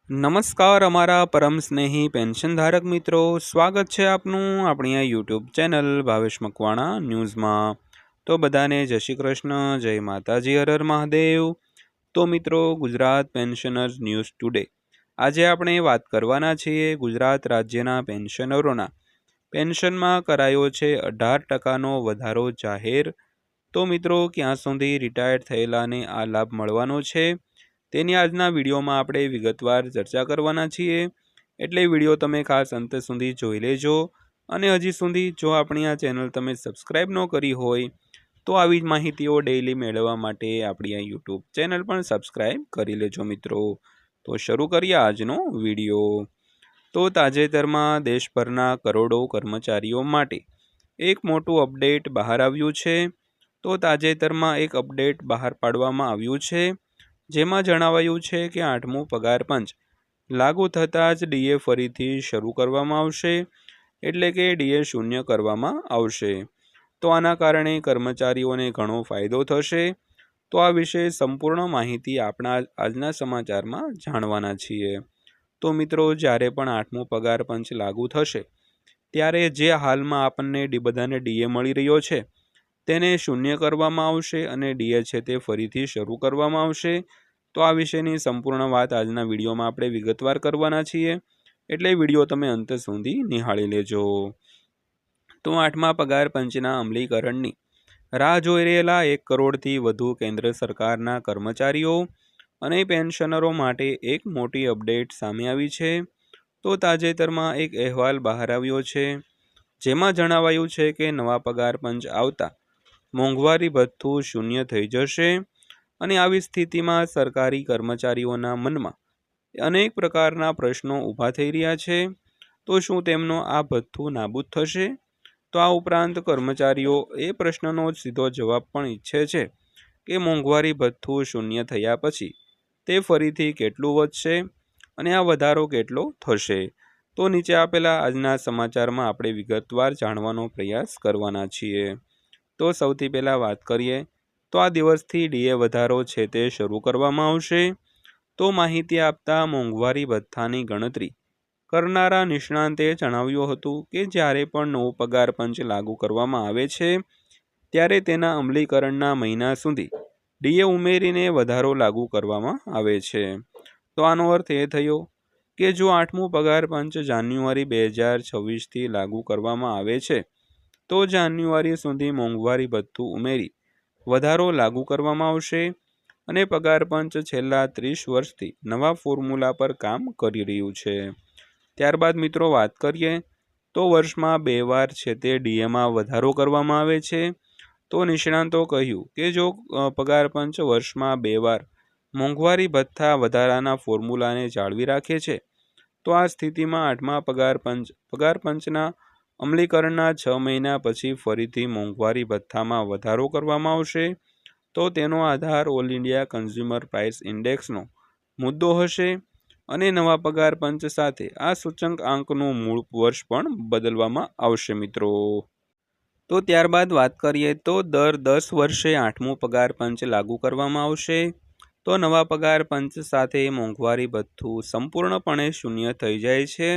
નમસ્કાર અમારા પરમ સ્નેહી પેન્શન ધારક મિત્રો, સ્વાગત છે આપનું આપણી આ યુટ્યુબ ચેનલ ભાવેશ મકવાણા ન્યૂઝમાં। તો બધાને જય શ્રી કૃષ્ણ, જય માતાજી, હર હર મહાદેવ। તો મિત્રો, ગુજરાત પેન્શનર્સ ન્યૂઝ ટુડે આજે આપણે વાત કરવાના છીએ ગુજરાત રાજ્યના પેન્શનરોના પેન્શનમાં કરાયો છે 18% વધારો જાહેર। તો મિત્રો, ક્યાં સુધી રિટાયર્ડ થયેલાને આ લાભ મળવાનો છે તેની આજના વિડીયોમાં આપણે વિગતવાર ચર્ચા કરવાના છીએ, એટલે વિડીયો તમે ખાસ અંત સુધી જોઈ લેજો। અને હજી સુધી જો આપણી આ ચેનલ તમે સબસ્ક્રાઈબ ન કરી હોય તો આવી જ માહિતીઓ ડેઈલી મેળવવા માટે આપણી આ યુટ્યુબ ચેનલ પણ સબસ્ક્રાઈબ કરી લેજો મિત્રો। તો શરૂ કરીએ આજનો વિડીયો। તો તાજેતરમાં દેશભરના કરોડો કર્મચારીઓ માટે એક મોટું અપડેટ બહાર આવ્યું છે। તો તાજેતરમાં એક અપડેટ બહાર પાડવામાં આવ્યું છે, જેમાં જણાવાયું છે કે 8મું પગાર પંચ લાગુ થતાં જ ડીએ ફરીથી શરૂ કરવામાં આવશે, એટલે કે ડીએ શૂન્ય કરવામાં આવશે। તો આના કારણે કર્મચારીઓને ઘણો ફાયદો થશે। તો આ વિશે સંપૂર્ણ માહિતી આપણા આજના સમાચારમાં જાણવાના છીએ। તો મિત્રો, જ્યારે પણ 8મું પગાર પંચ લાગુ થશે ત્યારે જે હાલમાં આપણને બધાને ડીએ મળી રહ્યો છે તેને શૂન્ય કરવામાં આવશે અને ડીએ છે તે ફરીથી શરૂ કરવામાં આવશે। તો આ વિશેની સંપૂર્ણ વાત આજના વિડીયોમાં આપણે વિગતવાર કરવાના છીએ, એટલે વિડીયો તમે અંત સુધી નિહાળી લેજો। તો 8મા પગાર પંચના અમલીકરણની રાહ જોઈ રહેલા 1 કરોડથી વધુ કેન્દ્ર સરકારના કર્મચારીઓ અને પેન્શનરો માટે એક મોટી અપડેટ સામે આવી છે। તો તાજેતરમાં એક અહેવાલ બહાર આવ્યો છે, જેમાં જણાવાયું છે કે નવા પગાર પંચ આવતા મોંઘવારી ભથ્થું શૂન્ય થઈ જશે। અને આવી સ્થિતિમાં સરકારી કર્મચારીઓના મનમાં અનેક પ્રકારના પ્રશ્નો ઊભા થઈ રહ્યા છે। તો શું તેમનો આ ભથ્થું નાબૂદ થશે? તો આ ઉપરાંત કર્મચારીઓ એ પ્રશ્નનો સીધો જવાબ પણ ઈચ્છે છે કે મોંઘવારી ભથ્થું શૂન્ય થયા પછી તે ફરીથી કેટલું વધશે અને આ વધારો કેટલો થશે? તો નીચે આપેલા આજના સમાચારમાં આપણે વિગતવાર જાણવાનો પ્રયાસ કરવાના છીએ। તો સૌથી પહેલાં વાત કરીએ તો આ દિવસથી ડીએ વધારો છે તે શરૂ કરવામાં આવશે। તો માહિતી આપતા મોંઘવારી ભથ્થાની ગણતરી કરનારા નિષ્ણાંતે જણાવ્યું હતું કે જ્યારે પણ નવું પગાર પંચ લાગુ કરવામાં આવે છે ત્યારે તેના અમલીકરણના મહિના સુધી ડીએ ઉમેરીને વધારો લાગુ કરવામાં આવે છે। તો આનો અર્થ એ થયો કે જો 8મું પગાર પંચ જાન્યુઆરી 2026થી લાગુ કરવામાં આવે છે તો જાન્યુઆરી સુધી મોંઘવારી ભથ્થું ઉમેરી વધારો લાગુ કરવામાં આવશે। અને પગાર પંચ છેલ્લા 30 વર્ષથી નવા ફોર્મ્યુલા પર કામ કરી રહ્યું છે। ત્યારબાદ મિત્રો વાત કરીએ તો વર્ષમાં 2 વાર છે તે ડીએમાં વધારો કરવામાં આવે છે। તો નિષ્ણાંતો કહ્યું કે જો પગાર પંચ વર્ષમાં 2 વાર મોંઘવારી ભથ્થા વધારાના ફોર્મ્યુલાને જાળવી રાખે છે તો આ સ્થિતિમાં 8મા પગાર પંચના અમલીકરણના 6 મહિના પછી ફરીથી મોંઘવારી ભથ્થામાં વધારો કરવામાં આવશે। તો તેનો આધાર ઓલ ઇન્ડિયા કન્ઝ્યુમર પ્રાઇસ ઇન્ડેક્સનો મુદ્દો હશે અને નવા પગાર પંચ સાથે આ સૂચક આંકનું મૂળ વર્ષ પણ બદલવામાં આવશે મિત્રો। તો ત્યારબાદ વાત કરીએ તો દર 10 વર્ષે 8મું પગાર પંચ લાગુ કરવામાં આવશે। તો નવા પગાર પંચ સાથે મોંઘવારી ભથ્થું સંપૂર્ણપણે શૂન્ય થઈ જાય છે।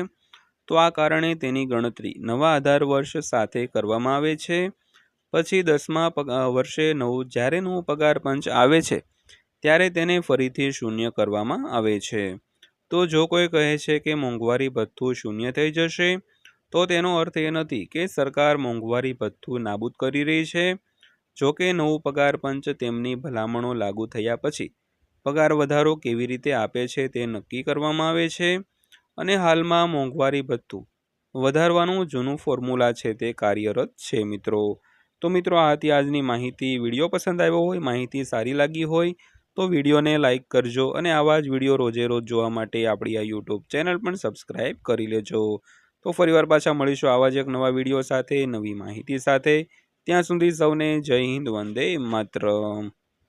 તો આ કારણે તેની ગણતરી નવા આધાર વર્ષ સાથે કરવામાં આવે છે। પછી 10મા વર્ષે જ્યારે નવું પગાર પંચ આવે છે ત્યારે તેને ફરીથી શૂન્ય કરવામાં આવે છે। તો જો કોઈ કહે છે કે મોંઘવારી ભથ્થું શૂન્ય થઈ જશે તો તેનો અર્થ એ નથી કે સરકાર મોંઘવારી ભથ્થું નાબૂદ કરી રહી છે। જો કે નવું પગાર પંચ તેમની ભલામણો લાગુ થયા પછી પગાર વધારો કેવી રીતે આપે છે તે નક્કી કરવામાં આવે છે અને હાલમાં મોંઘવારી ભથ્થું વધારવાનું જૂનું ફોર્મ્યુલા છે તે કાર્યરત છે મિત્રો। તો મિત્રો, આ હતી આજની માહિતી। વિડીયો પસંદ આવ્યો હોય, માહિતી સારી લાગી હોય તો વિડીયોને લાઇક કરજો અને આવા જ વિડીયો રોજે રોજ જોવા માટે આપણી આ યુટ્યુબ ચેનલ પણ સબસ્ક્રાઈબ કરી લેજો। તો ફરીવાર પાછા મળીશું આવા જ એક નવા વિડીયો સાથે, નવી માહિતી સાથે। ત્યાં સુધી સૌને જય હિન્દ, વંદે માતરમ।